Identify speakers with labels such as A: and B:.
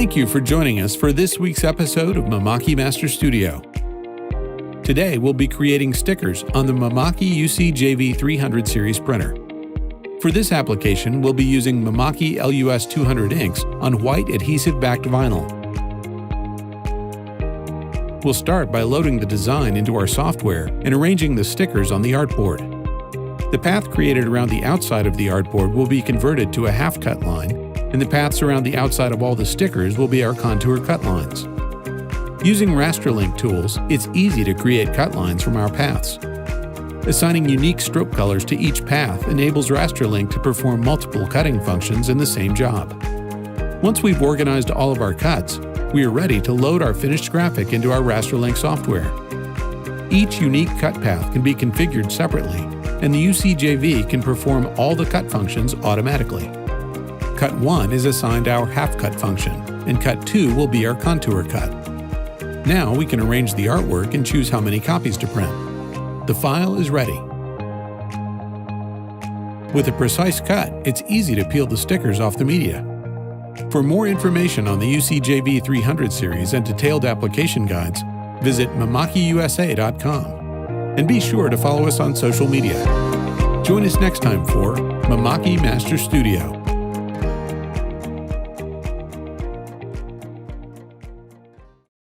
A: Thank you for joining us for this week's episode of Mimaki Master Studio. Today we'll be creating stickers on the Mimaki UCJV300 series printer. For this application, we'll be using Mimaki LUS200 inks on white adhesive-backed vinyl. We'll start by loading the design into our software and arranging the stickers on the artboard. The path created around the outside of the artboard will be converted to a half-cut line, and the paths around the outside of all the stickers will be our contour cut lines. Using Rasterlink tools, it's easy to create cut lines from our paths. Assigning unique stroke colors to each path enables Rasterlink to perform multiple cutting functions in the same job. Once we've organized all of our cuts, we are ready to load our finished graphic into our Rasterlink software. Each unique cut path can be configured separately, and the UCJV can perform all the cut functions automatically. Cut 1 is assigned our half-cut function, and Cut 2 will be our contour cut. Now we can arrange the artwork and choose how many copies to print. The file is ready. With a precise cut, it's easy to peel the stickers off the media. For more information on the UCJV300 series and detailed application guides, visit mimakiusa.com. And be sure to follow us on social media. Join us next time for Mimaki Master Studio.